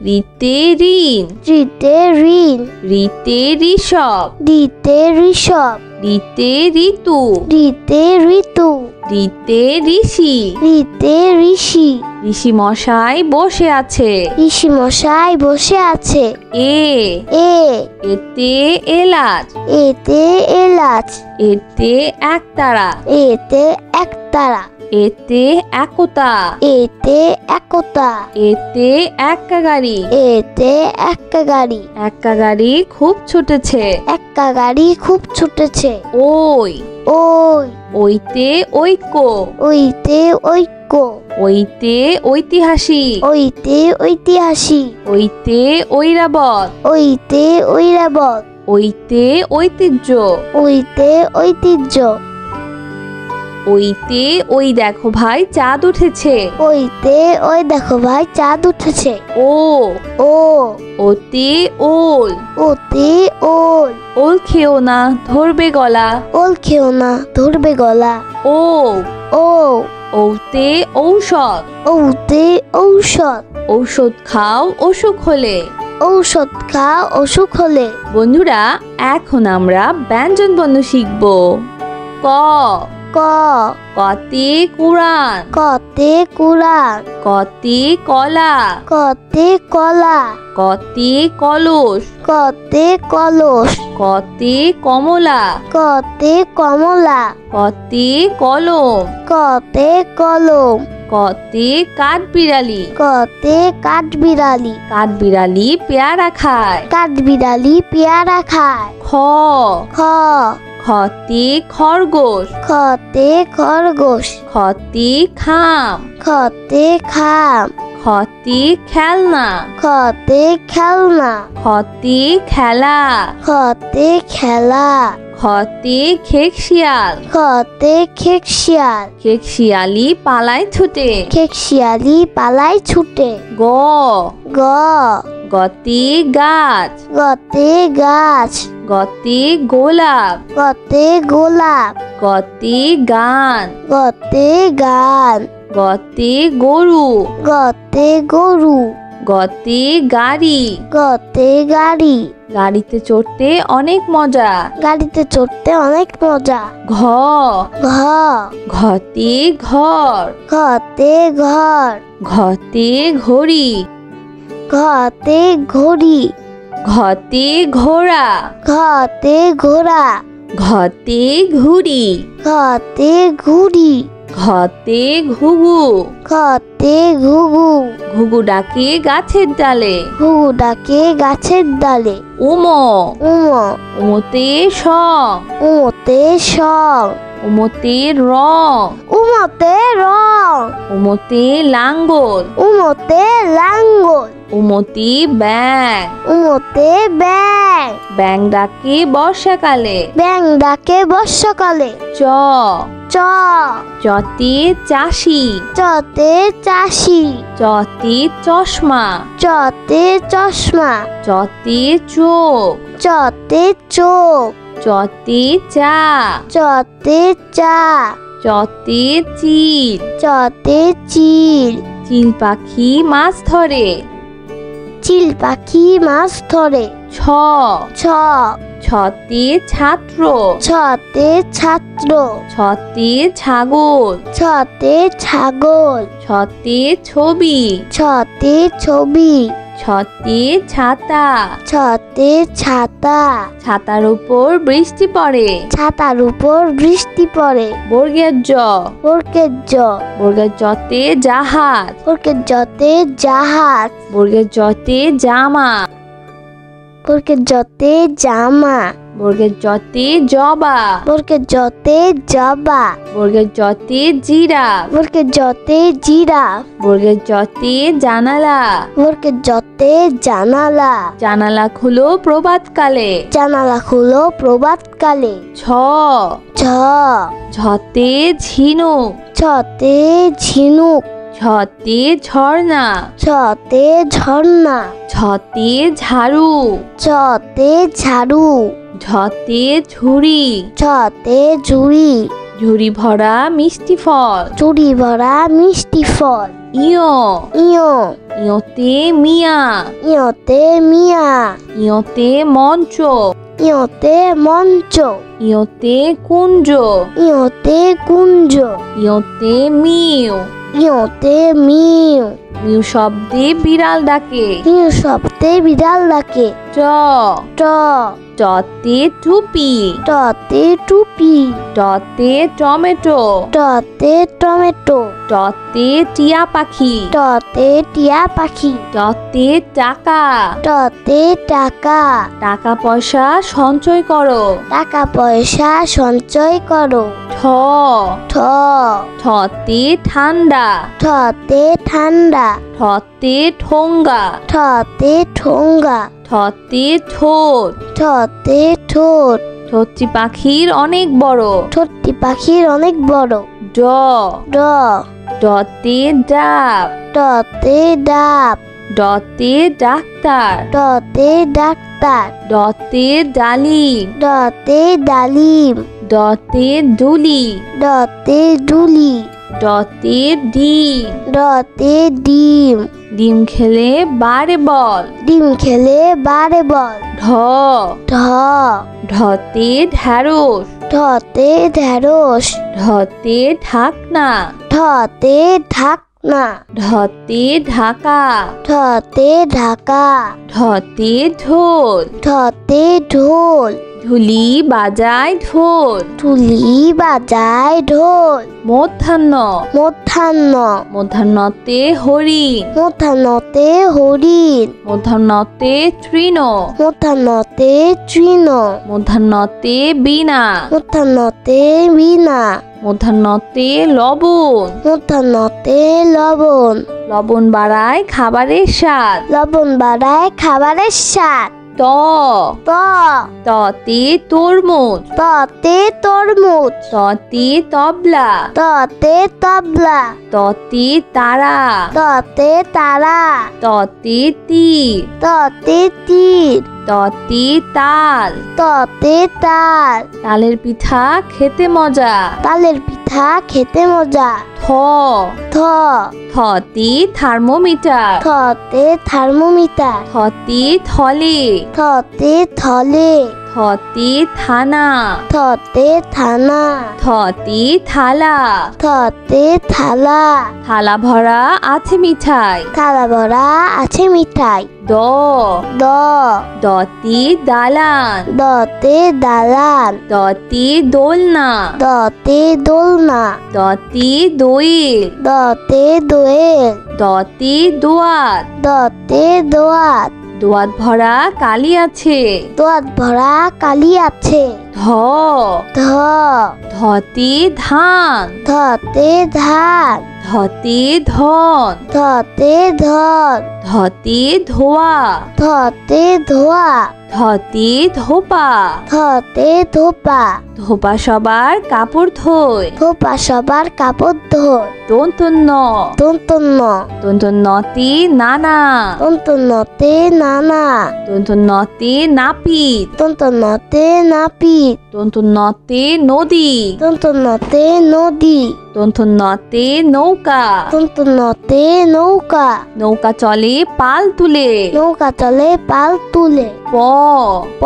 Speaker 1: রিতে ঋণ।
Speaker 2: রিতে ঋণ।
Speaker 1: রিতে ঋষভ।
Speaker 2: রিতে ঋষভ।
Speaker 1: রিতে ঋতু।
Speaker 2: রিতে ঋতু।
Speaker 1: রিতে ঋষি।
Speaker 2: রিতে ঋষি।
Speaker 1: ঋষি মশাই বসে আছে।
Speaker 2: ঋষি মশাই বসে আছে।
Speaker 1: এ।
Speaker 2: এ।
Speaker 1: এতে এলাচ।
Speaker 2: এতে এলাচ।
Speaker 1: এতে একতারা।
Speaker 2: এতে একতারা।
Speaker 1: এতে একতা।
Speaker 2: এতে একতা।
Speaker 1: এতে এক্কা গাড়ি।
Speaker 2: এতে এক্কা গাড়ি।
Speaker 1: এক্কা গাড়ি খুব ছুটেছে।
Speaker 2: এক্কা গাড়ি খুব ছুটেছে।
Speaker 1: ওই।
Speaker 2: ওই।
Speaker 1: ওইতে ঐক্য।
Speaker 2: ওইতে ঐক্য।
Speaker 1: ওইতে ঐতিহাসিক।
Speaker 2: ওইতে ঐতিহাসিক।
Speaker 1: ওইতে ঐরাবত।
Speaker 2: ওইতে ঐরাবত।
Speaker 1: ওইতে ঐতিহ্য।
Speaker 2: ওইতে ঐতিহ্য।
Speaker 1: ওইতে ওই দেখো ভাই চাঁদ উঠেছে।
Speaker 2: ওইতে ওই দেখো ভাই চাঁদ উঠেছে।
Speaker 1: ও।
Speaker 2: ও।
Speaker 1: ওতে ওল।
Speaker 2: ওতে ওল।
Speaker 1: ওল খেও না ধরবে গলা।
Speaker 2: ওল খেও না ধরবে গলা।
Speaker 1: ও।
Speaker 2: ও।
Speaker 1: ওতে ঔষধ।
Speaker 2: ওতে ঔষধ।
Speaker 1: ঔষধ খাও অসুখ হলে।
Speaker 2: ঔষধ খা অসুখ হলে।
Speaker 1: বন্ধুরা এখন আমরা ব্যঞ্জন বর্ণ শিখব। ক।
Speaker 2: ক।
Speaker 1: কতে কুরআন।
Speaker 2: কতে কুরআন।
Speaker 1: কতে কলা।
Speaker 2: কতে কলা।
Speaker 1: কতে কলস।
Speaker 2: কতে কলস।
Speaker 1: কতে কমলা।
Speaker 2: কতে কমলা।
Speaker 1: কতে কলম।
Speaker 2: কতে কলম।
Speaker 1: কতে কাঠবিড়ালি।
Speaker 2: কতে কাঠবিড়ালি।
Speaker 1: কাঠবিড়ালি পেয়ারা খায়।
Speaker 2: কাঠবিড়ালি পেয়ারা খায়।
Speaker 1: খ।
Speaker 2: খ।
Speaker 1: খতে খরগোশ।
Speaker 2: খতে খরগোশ।
Speaker 1: খতে খাম।
Speaker 2: খতে খাম।
Speaker 1: খতে খেলনা।
Speaker 2: খতে খেলনা।
Speaker 1: খতে খেলা।
Speaker 2: খতে খেলা।
Speaker 1: খতে খেকশিয়াল।
Speaker 2: খতে খেকশিয়াল।
Speaker 1: খেকশিয়ালি পালায় ছুটে।
Speaker 2: খেকশিয়ালি পালায় ছুটে।
Speaker 1: গ।
Speaker 2: গ।
Speaker 1: গতে গাছ।
Speaker 2: গতে গাছ।
Speaker 1: গতে গোলাপ।
Speaker 2: গতে গোলাপ।
Speaker 1: গতে গান।
Speaker 2: গতে গান।
Speaker 1: গতে গরু।
Speaker 2: গতে গরু।
Speaker 1: গতে গাড়ি।
Speaker 2: গতে গাড়ি।
Speaker 1: গাড়িতে চড়তে অনেক মজা।
Speaker 2: গাড়িতে চড়তে অনেক মজা।
Speaker 1: ঘ।
Speaker 2: ঘ।
Speaker 1: ঘতে ঘর।
Speaker 2: ঘতে ঘর।
Speaker 1: ঘতে ঘড়ি।
Speaker 2: ঘতে ঘড়ি।
Speaker 1: ঘতে ঘোড়া।
Speaker 2: ঘতে ঘোড়া।
Speaker 1: ঘতে ঘুড়ি।
Speaker 2: ঘতে ঘুড়ি।
Speaker 1: ঘতে ঘুঘু।
Speaker 2: ঘতে ঘুঘু।
Speaker 1: ঘুঘু ডাকে গাছের ডালে।
Speaker 2: ঘুঘু ডাকে গাছের ডালে।
Speaker 1: উমো।
Speaker 2: উমো।
Speaker 1: উমোতে সং।
Speaker 2: উমোতে সং।
Speaker 1: উমোতে রং।
Speaker 2: উমোতে রং।
Speaker 1: উমোতে লাঙ্গল।
Speaker 2: উমোতে লাঙ্গল।
Speaker 1: উমতি ব্যাং।
Speaker 2: উমতে ব্যাং।
Speaker 1: ব্যাং ডাকে বর্ষাকালে।
Speaker 2: ব্যাং ডাকে বর্ষাকালে।
Speaker 1: চ।
Speaker 2: চ।
Speaker 1: চতে চাষি।
Speaker 2: চতে চাষি।
Speaker 1: চতে চশমা।
Speaker 2: চতে চশমা।
Speaker 1: চতে চোখ।
Speaker 2: চতে চোখ।
Speaker 1: চতে চা।
Speaker 2: চতে চা।
Speaker 1: চতে চিল।
Speaker 2: চতে চিল।
Speaker 1: চিল পাখি মাছ ধরে।
Speaker 2: চিল পাখি মাছ ধরে।
Speaker 1: ছ।
Speaker 2: ছ।
Speaker 1: ছতে ছাত্র।
Speaker 2: ছতে ছাত্র।
Speaker 1: ছতে ছাগল।
Speaker 2: ছতে ছাগল।
Speaker 1: ছতে ছবি।
Speaker 2: ছতে ছবি।
Speaker 1: ছতে ছাতা।
Speaker 2: ছতে ছাতা।
Speaker 1: ছাতার উপর বৃষ্টি পড়ে।
Speaker 2: ছাতার উপর বৃষ্টি পড়ে।
Speaker 1: বর্গের জ।
Speaker 2: বর্গের জ।
Speaker 1: বর্গের জতে জাহাজ।
Speaker 2: বর্গের জতে জাহাজ।
Speaker 1: বর্গের জতে জামা।
Speaker 2: বর্গের জতে জামা।
Speaker 1: বর্গের জতে জবা।
Speaker 2: বর্গের জতে জবা।
Speaker 1: বর্গের জতে জিরাফ।
Speaker 2: বর্গের জতে জিরাফ।
Speaker 1: বর্গের জতে জানালা।
Speaker 2: বর্গের জতে জানালা।
Speaker 1: জানালা খুলো প্রভাতকালে।
Speaker 2: জানালা খুলো প্রভাতকালে।
Speaker 1: ছ।
Speaker 2: ছ।
Speaker 1: ঝতে ঝিনুক।
Speaker 2: ছতে ঝিনুক।
Speaker 1: ছতে ঝর্ণা।
Speaker 2: ছতে ঝর্ণা।
Speaker 1: ছতে ঝাড়ু।
Speaker 2: ছতে ঝাড়ু।
Speaker 1: ঝতে ঝুড়ি।
Speaker 2: ছতে ঝুড়ি।
Speaker 1: ঝুড়ি ভরা মিষ্টি ফল।
Speaker 2: ঝুড়ি ভরা মিষ্টি ফল।
Speaker 1: ইয়।
Speaker 2: ইয়।
Speaker 1: ইয়তে মিয়া।
Speaker 2: ইয়তে মিয়া।
Speaker 1: ইয়তে মঞ্চ।
Speaker 2: ইয়তে মঞ্চ।
Speaker 1: ইয়তে কুঞ্জ।
Speaker 2: ইয়তে কুঞ্জ।
Speaker 1: ইয়তে মিউ।
Speaker 2: ইয়তে মিউ।
Speaker 1: মিউ শব্দে বিড়াল ডাকে।
Speaker 2: মিউ শব্দে বিড়াল ডাকে।
Speaker 1: ট।
Speaker 2: ট।
Speaker 1: টতে টুপি।
Speaker 2: টতে টুপি।
Speaker 1: টতে টমেটো।
Speaker 2: টতে টমেটো।
Speaker 1: টতে টিয়া পাখি।
Speaker 2: টতে টিয়া পাখি।
Speaker 1: টতে টাকা।
Speaker 2: টতে টাকা।
Speaker 1: টাকা পয়সা সঞ্চয় করো।
Speaker 2: টাকা পয়সা সঞ্চয় করো।
Speaker 1: ঠ।
Speaker 2: ঠ।
Speaker 1: ঠতে ঠান্ডা।
Speaker 2: ঠতে ঠান্ডা।
Speaker 1: ঠতে ঠোঙ্গা।
Speaker 2: ঠতে ঠোঙ্গা।
Speaker 1: ঠতে ঠোঁট।
Speaker 2: ঠতে ঠোঁট।
Speaker 1: ঠোঁটটি পাখির অনেক বড়।
Speaker 2: ঠোঁটটি পাখির অনেক বড়।
Speaker 1: ড।
Speaker 2: ড।
Speaker 1: ডতে ডাব।
Speaker 2: ডতে ডাব।
Speaker 1: ডতে ডাক্তার।
Speaker 2: ডতে ডাক্তার।
Speaker 1: ডতে ডালিম।
Speaker 2: ডতে ডালিম।
Speaker 1: ডতে ডুলি।
Speaker 2: ডতে ডুলি।
Speaker 1: ডতে ডিম।
Speaker 2: ডতে ডিম।
Speaker 1: ডিম খেলে বারে বল।
Speaker 2: ডিম খেলে বারে বল।
Speaker 1: ঢ।
Speaker 2: ঢ।
Speaker 1: ঢতে ঢ্যাঁড়স।
Speaker 2: ঢতে ঢেঁড়স।
Speaker 1: ঢতে ঢাকনা।
Speaker 2: ঢতে ঢাকনা।
Speaker 1: ঢতে ঢাকা।
Speaker 2: ঢতে ঢাকা।
Speaker 1: ঢতে ঢোল।
Speaker 2: ঢতে ঢোল।
Speaker 1: ঢুলি বাজায় ঢোল।
Speaker 2: ঢুলি বাজায় ঢোল।
Speaker 1: মধ্যাহ্ন।
Speaker 2: মধ্যাহ্ন।
Speaker 1: মধ্যাহ্নতে হরিণ।
Speaker 2: মধ্যাহ্নতে হরিণ।
Speaker 1: মধ্যাহ্নতে তৃণ।
Speaker 2: মধ্যাহ্নতে তৃণ।
Speaker 1: মধ্যাহ্নতে বীণা।
Speaker 2: মধ্যাহ্নতে বীণা।
Speaker 1: মধ্যাহ্নতে লবণ।
Speaker 2: মধ্যাহ্নতে লবণ।
Speaker 1: লবণ বাড়ায় খাবারের স্বাদ।
Speaker 2: লবণ বাড়ায় খাবারের স্বাদ।
Speaker 1: ত।
Speaker 2: ত।
Speaker 1: ততে তরমুজ।
Speaker 2: ততে তরমুজ।
Speaker 1: ততে তবলা।
Speaker 2: ততে তবলা।
Speaker 1: ততে তারা।
Speaker 2: ততে তারা।
Speaker 1: ততে তীর।
Speaker 2: ততে তীর।
Speaker 1: ততে তাল।
Speaker 2: ততে তাল।
Speaker 1: তালের পিঠা খেতে মজা।
Speaker 2: তালের পিঠা খেতে মজা।
Speaker 1: থ।
Speaker 2: থ।
Speaker 1: থতে থার্মোমিটার।
Speaker 2: থতে থার্মোমিটার।
Speaker 1: থতে থলে।
Speaker 2: থতে থলে।
Speaker 1: থতে থানা।
Speaker 2: থতে থানা।
Speaker 1: থতে থালা।
Speaker 2: থতে থালা।
Speaker 1: থালা ভরা আছে মিঠাই।
Speaker 2: থালা ভরা আছে মিঠাই।
Speaker 1: দ।
Speaker 2: দ।
Speaker 1: দতে দালান।
Speaker 2: দতে দালান।
Speaker 1: দতে দোলনা।
Speaker 2: দতে দোলনা।
Speaker 1: দতে দোয়েল।
Speaker 2: দতে দোয়েল।
Speaker 1: দতে দোয়াত।
Speaker 2: দতে দোয়াত।
Speaker 1: দোয়াত ভরা কালি আছে।
Speaker 2: দোয়াত ভরা কালি আছে।
Speaker 1: ধ। ধ
Speaker 2: ধ
Speaker 1: ধতে ধান
Speaker 2: ধতে ধান
Speaker 1: ধতে ধন
Speaker 2: ধতে ধন
Speaker 1: ধতে ধোয়া
Speaker 2: ধতে ধোয়া
Speaker 1: ধতে ধোপা
Speaker 2: ধতে ধোপা
Speaker 1: ধোপা সবার কাপড় ধোয়
Speaker 2: ধোপা সবার কাপড় ধোয়
Speaker 1: দন্তন্য
Speaker 2: দন্তন্য
Speaker 1: দন্তন্যতে নানা
Speaker 2: দন্তন্যতে নানা
Speaker 1: দন্তন্যতে নাপিত
Speaker 2: দন্তন্যতে নাপিত
Speaker 1: দন্তন্যতে নদী
Speaker 2: দন্তন্যতে নদী
Speaker 1: দন্তন্যতে নৌকা
Speaker 2: দন্তন্যতে নৌকা
Speaker 1: নৌকা চলে পাল তুলে
Speaker 2: নৌকা চলে পাল তুলে
Speaker 1: প
Speaker 2: প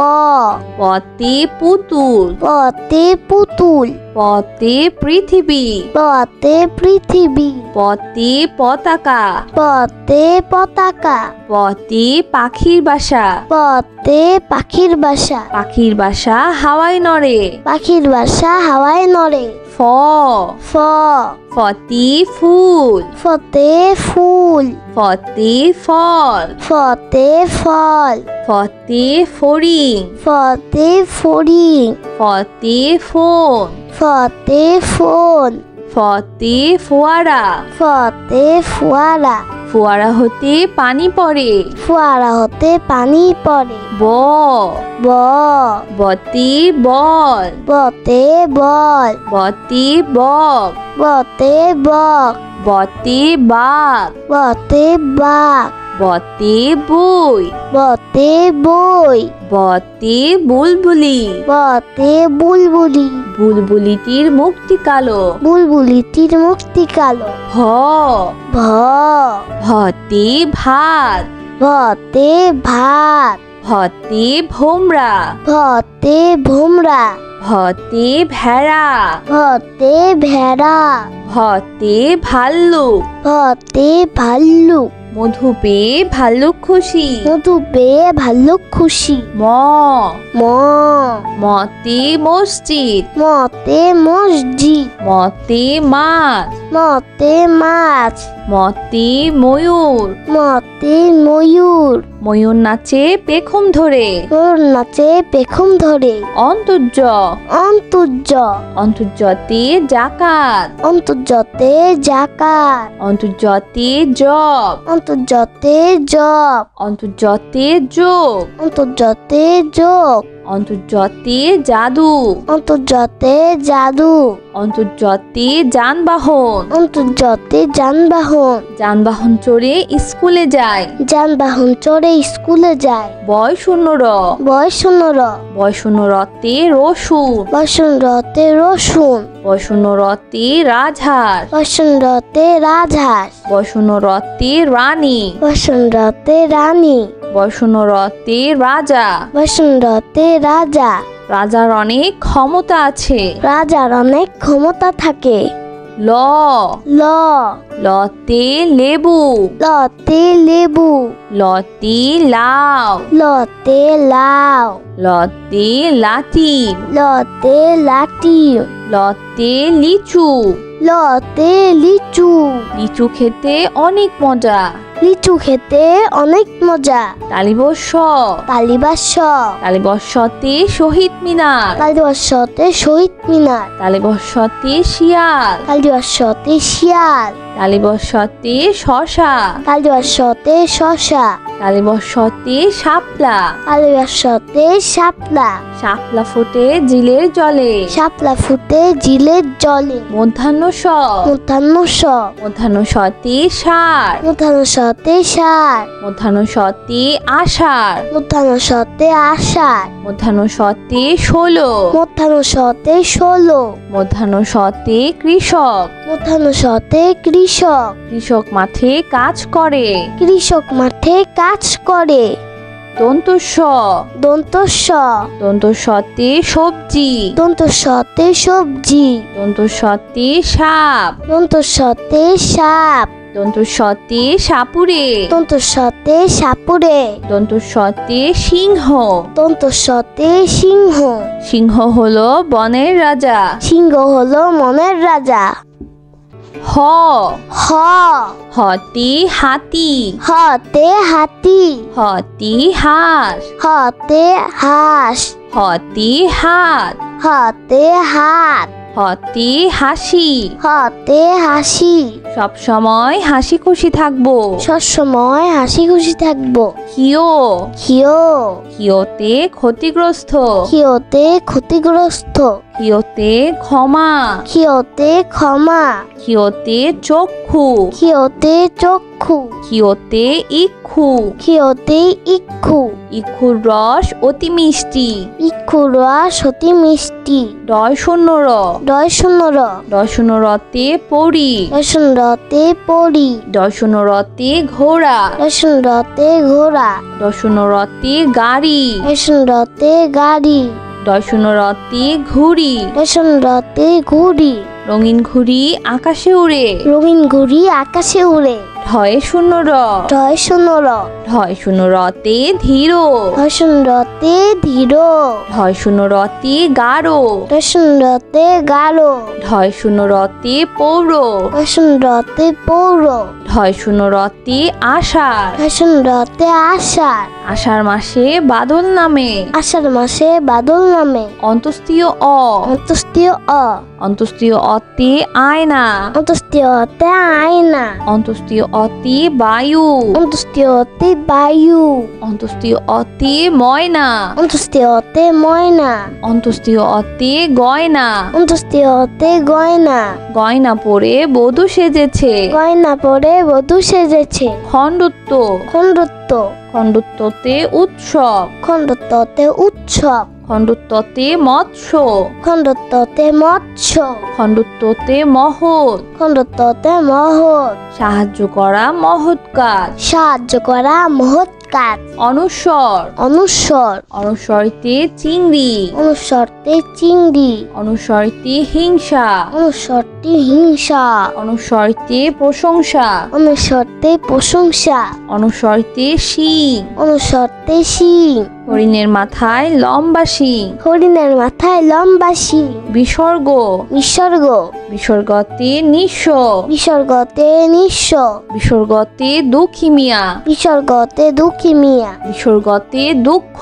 Speaker 1: পতে পুতুল
Speaker 2: পতে পুতুল
Speaker 1: পতে পৃথিবী
Speaker 2: পতে পৃথিবী
Speaker 1: পতে পতাকা
Speaker 2: পতে পতাকা
Speaker 1: পতে পাখির বাসা
Speaker 2: পতে পাখির বাসা
Speaker 1: পাখির বাসা হাওয়ায় নড়ে
Speaker 2: পাখির বাসা হাওয়ায় নড়ে
Speaker 1: ফ
Speaker 2: ফ
Speaker 1: ফতে ফুল
Speaker 2: ফতে ফুল
Speaker 1: ফতে ফল
Speaker 2: ফতে ফল
Speaker 1: ফতে ফড়িং
Speaker 2: ফতে ফড়িং
Speaker 1: ফতে ফোন
Speaker 2: ফতে ফোন
Speaker 1: ফতে ফোয়ারা
Speaker 2: ফতে ফোয়ারা
Speaker 1: ফোয়ারা হতে পানি পড়ে
Speaker 2: ফোয়ারা হতে পানি পড়ে
Speaker 1: ব
Speaker 2: ব
Speaker 1: বতে বল
Speaker 2: বতে বল
Speaker 1: বতে বক
Speaker 2: বতে বক
Speaker 1: বতে বাঘ
Speaker 2: বতে বাঘ
Speaker 1: বতে বই
Speaker 2: বতে বই
Speaker 1: বতে বুলবুলি
Speaker 2: বতে বুলবুলি
Speaker 1: বুলবুলিটির মুক্তি কালো
Speaker 2: বুলবুলিটির মুক্তি কালো
Speaker 1: ভ
Speaker 2: ভ
Speaker 1: ভতে ভাত
Speaker 2: ভতে ভাত
Speaker 1: ভতে ভোমরা
Speaker 2: ভতে ভোমরা
Speaker 1: ভতে ভেড়া
Speaker 2: ভতে ভেড়া
Speaker 1: ভতে ভাল্লুক
Speaker 2: ভতে ভাল্লুক
Speaker 1: মধু পেয়ে ভাল্লুক খুশি
Speaker 2: মধু পেয়ে ভাল্লুক খুশি
Speaker 1: ম
Speaker 2: ম
Speaker 1: মতে মসজিদ
Speaker 2: মতে মসজিদ
Speaker 1: মতে মাছ
Speaker 2: মতে মাছ
Speaker 1: মতে ময়ূর
Speaker 2: মতে ময়ূর
Speaker 1: ময়ূর নাচে পেখম ধরে
Speaker 2: ওর নাচে পেখম ধরে
Speaker 1: অন্তর্য
Speaker 2: অন্তর্য
Speaker 1: অন্তর্যতে জাকাত
Speaker 2: অন্তর্যতে জাকাত
Speaker 1: অন্তর্যতে জব
Speaker 2: অন্তর্যতে জব
Speaker 1: অন্তর্যতে যোগ
Speaker 2: অন্তর্যতে যোগ
Speaker 1: অন্তর্যতে জাদু
Speaker 2: অন্তর্যতে জাদু
Speaker 1: অন্তর্যতে যানবাহন
Speaker 2: অন্তর্যতে যানবাহন
Speaker 1: যানবাহন চড়ে স্কুলে যায়
Speaker 2: যানবাহন চড়ে স্কুলে যায়
Speaker 1: বয় শূন্য র
Speaker 2: বয় শূন্য র
Speaker 1: বয় শূন্য রতে রসুন
Speaker 2: বসন রতে রসুন
Speaker 1: বয় শূন্য রতে রাজহাঁস
Speaker 2: বসন রতে রাজহাঁস
Speaker 1: বয় শূন্য রতে রানী
Speaker 2: বসন রতে রানী
Speaker 1: বয় শূন্য রতে রাজা
Speaker 2: বসন রতে রাজা
Speaker 1: রাজার অনেক ক্ষমতা আছে
Speaker 2: রাজার অনেক ক্ষমতা থাকে
Speaker 1: ল
Speaker 2: ল
Speaker 1: লতে লেবু
Speaker 2: লতে লেবু
Speaker 1: লতে লাউ
Speaker 2: লতে লাউ
Speaker 1: লতে লাটিম
Speaker 2: লতে লাঠি
Speaker 1: লতে লিচু
Speaker 2: লতে লিচু
Speaker 1: লিচু খেতে অনেক মজা
Speaker 2: লিচু খেতে অনেক মজা
Speaker 1: তালিবর্ষ
Speaker 2: তালিবাস
Speaker 1: তালিবর্ষতে শহীদ মিনার
Speaker 2: তালিবাসতে শহীদ মিনার
Speaker 1: তালিবর্ষতে শিয়াল
Speaker 2: তালিবাসতে শিয়াল
Speaker 1: তালিবর্ষতে শশা
Speaker 2: তালিবাসতে শশা
Speaker 1: তালিবর্ষতে শাপলা
Speaker 2: তালিবাসতে শাপলা
Speaker 1: শাপলা ফোটে জিলের জলে
Speaker 2: শাপলা ফুটে জিলের জলে
Speaker 1: মধ্যাহ্ন স
Speaker 2: মধ্যাহ্ন স
Speaker 1: মধ্যাহ্ন সতে ষাঁড়
Speaker 2: মধ্যাহ্ন সতে ষাঁড়
Speaker 1: মধ্যাহ্ন সতে আষাঢ়
Speaker 2: মধ্যাহ্ন সতে আষাঢ়
Speaker 1: মধ্যাহ্ন সতে ষোলো
Speaker 2: মধ্যাহ্ন সতে 16
Speaker 1: মধ্যাহ্ন সতে কৃষক
Speaker 2: মধ্যাহ্ন সতে কৃষক
Speaker 1: কৃষক মাঠে কাজ করে
Speaker 2: কৃষক মাঠে কাজ করে
Speaker 1: দন্তস্ব
Speaker 2: দন্তস্ব
Speaker 1: দন্তস্বতে সবজি
Speaker 2: দন্তস্বতে সবজি
Speaker 1: দন্তস্বতে সাপ
Speaker 2: দন্তস্বতে সাপ
Speaker 1: দন্তস্বতে সাপুরে
Speaker 2: দন্তস্বতে সাপুরে
Speaker 1: দন্তস্বতে সিংহ
Speaker 2: দন্তস্বতে সিংহ
Speaker 1: সিংহ হলো বনের রাজা
Speaker 2: সিংহ হলো মনের রাজা
Speaker 1: হ
Speaker 2: হ
Speaker 1: হতে হাতি
Speaker 2: হতে হাতি
Speaker 1: হতে হাঁস
Speaker 2: হতে হাঁস
Speaker 1: হতে হাত
Speaker 2: হতে হাত,
Speaker 1: হতে হাসি,
Speaker 2: হতে হাসি,
Speaker 1: সব সময় হাসি খুশি থাকবো।
Speaker 2: সবসময় হাসি খুশি থাকবো।
Speaker 1: কিও,
Speaker 2: কিও,
Speaker 1: কিওতে ক্ষতিগ্রস্ত,
Speaker 2: কিওতে ক্ষতিগ্রস্ত,
Speaker 1: কিওতে ক্ষমা,
Speaker 2: কিওতে ক্ষমা,
Speaker 1: কিওতে চক্ষু,
Speaker 2: কিওতে চক্ষু,
Speaker 1: কিওতে ইক্ষু,
Speaker 2: কিওতে ইক্ষু,
Speaker 1: ইক্ষুর রস অতি মিষ্টি।
Speaker 2: ইক্ষুরা সতী মিষ্টি।
Speaker 1: ডয় শূন্য র,
Speaker 2: ডয় শূন্য র,
Speaker 1: ডয় শূন্য রতে পরি,
Speaker 2: দর্শন রতে পরি,
Speaker 1: ডয় শূন্য রতে ঘোড়া,
Speaker 2: দর্শন রতে ঘোড়া,
Speaker 1: ডয় শূন্য রতে গাড়ি,
Speaker 2: দর্শন রতে গাড়ি,
Speaker 1: ডয় শূন্য রতে ঘুড়ি,
Speaker 2: দর্শন রতে ঘুড়ি,
Speaker 1: রঙিন ঘুড়ি আকাশে উড়ে।
Speaker 2: রঙিন ঘুড়ি আকাশে উড়ে।
Speaker 1: ঢয় শূন্য র,
Speaker 2: ঢয় শূন্য র,
Speaker 1: ঢয় শূন্য রতে ধীর,
Speaker 2: দর্শন রতে ধীর,
Speaker 1: ঢয় শূন্য রতে গাঢ়,
Speaker 2: দর্শন রতে গাঢ়,
Speaker 1: ঢয় শূন্য রতে পৌর,
Speaker 2: দর্শন রতে পৌর,
Speaker 1: ঢয় শূন্য রতে আষাঢ়,
Speaker 2: দর্শন রতে আষাঢ়,
Speaker 1: আষাঢ় মাসে বাদল নামে।
Speaker 2: আষাঢ় মাসে বাদল নামে।
Speaker 1: অন্তস্তীয় অ,
Speaker 2: অন্তস্তীয় অ,
Speaker 1: অন্তস্তীয় অতে আয়না,
Speaker 2: অন্তস্তীয় অতে আয়না,
Speaker 1: অন্তস্তীয় অতে বায়ু,
Speaker 2: অন্তস্তীয় অতে বায়ু,
Speaker 1: অন্তস্তীয় অতে ময়না,
Speaker 2: অন্তস্তীয় অতে ময়না,
Speaker 1: অন্তস্তীয় অতে গয়না,
Speaker 2: অন্তস্তীয় অতে গয়না,
Speaker 1: গয়না পরে বধূ সেজেছে।
Speaker 2: গয়না পরে বধূ সেজেছে।
Speaker 1: খণ্ডত্ব,
Speaker 2: খণ্ডত্ব,
Speaker 1: খণ্ডত্বতে উৎসব,
Speaker 2: খণ্ডত্বতে উৎসব,
Speaker 1: খণ্ডত্বতে মৎস্য,
Speaker 2: খণ্ডত্বতে মৎস্য,
Speaker 1: খণ্ডত্বতে মহৎ,
Speaker 2: খণ্ডত্বতে মহৎ,
Speaker 1: সাহায্য করা মহৎ কাজ।
Speaker 2: সাহায্য করা মহৎ কাজ।
Speaker 1: অনুস্বর,
Speaker 2: অনুস্বর,
Speaker 1: অনুস্বরিতে চিংড়ি,
Speaker 2: অনুস্বরতে চিংড়ি,
Speaker 1: অনুস্বরিতে হিংসা,
Speaker 2: অনুস্বরতে হিংসা,
Speaker 1: অনুস্বরিতে প্রশংসা,
Speaker 2: অনুস্বরতে প্রশংসা,
Speaker 1: অনুস্বরিতে শিং,
Speaker 2: অনুস্বরতে শিং,
Speaker 1: হরিণের মাথায় লম্বা শিং।
Speaker 2: হরিণের মাথায় লম্বা শিং।
Speaker 1: বিসর্গ,
Speaker 2: বিসর্গ,
Speaker 1: বিসর্গতে নিঃস্ব,
Speaker 2: বিসর্গতে নিঃস্ব,
Speaker 1: বিসর্গতে দুঃখী মিয়া,
Speaker 2: বিসর্গতে দুঃখী মিয়া,
Speaker 1: বিসর্গতে দুঃখ,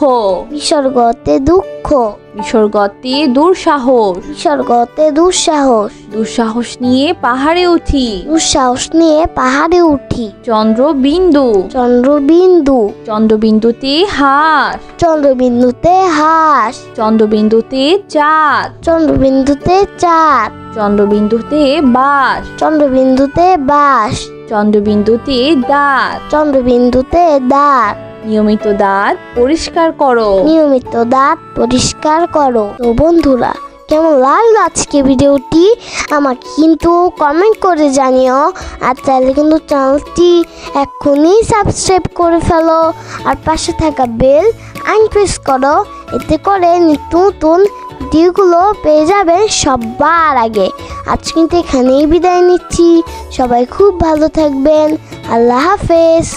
Speaker 2: বিসর্গতে দুঃখ,
Speaker 1: বিসর্গতে দুঃসাহস,
Speaker 2: বিসর্গতে দুঃসাহস,
Speaker 1: দুঃসাহস নিয়ে পাহাড়ে উঠি।
Speaker 2: দুঃসাহস নিয়ে পাহাড়ে উঠি।
Speaker 1: চন্দ্রবিন্দু,
Speaker 2: চন্দ্রবিন্দু,
Speaker 1: চন্দ্রবিন্দুতে হাঁস,
Speaker 2: চন্দ্রবিন্দুতে হাঁস,
Speaker 1: চন্দ্রবিন্দুতে চাঁদ,
Speaker 2: চন্দ্রবিন্দুতে চাঁদ,
Speaker 1: চন্দ্রবিন্দুতে বাস,
Speaker 2: চন্দ্রবিন্দুতে বাঁশ,
Speaker 1: চন্দ্রবিন্দুতে দাঁত।
Speaker 2: চন্দ্রবিন্দুতে দাঁত।
Speaker 1: নিয়মিত দাঁত পরিষ্কার করো।
Speaker 2: নিয়মিত দাঁত পরিষ্কার করো। তো বন্ধুরা, কেমন লাগলো আজকে ভিডিওটি আমাকে কিন্তু কমেন্ট করে জানিও। আর চাইলে কিন্তু চ্যানেলটি এক্ষুনি সাবস্ক্রাইব করে ফেলো, আর পাশে থাকা বেল আইকন প্রেস করো। এতে করে নিত্য নতুন ভিডিওগুলো পেয়ে যাবেন সবার আগে। আজ কিন্তু এখানেই বিদায় নিচ্ছি। সবাই খুব ভালো থাকবেন। আল্লাহ হাফেজ।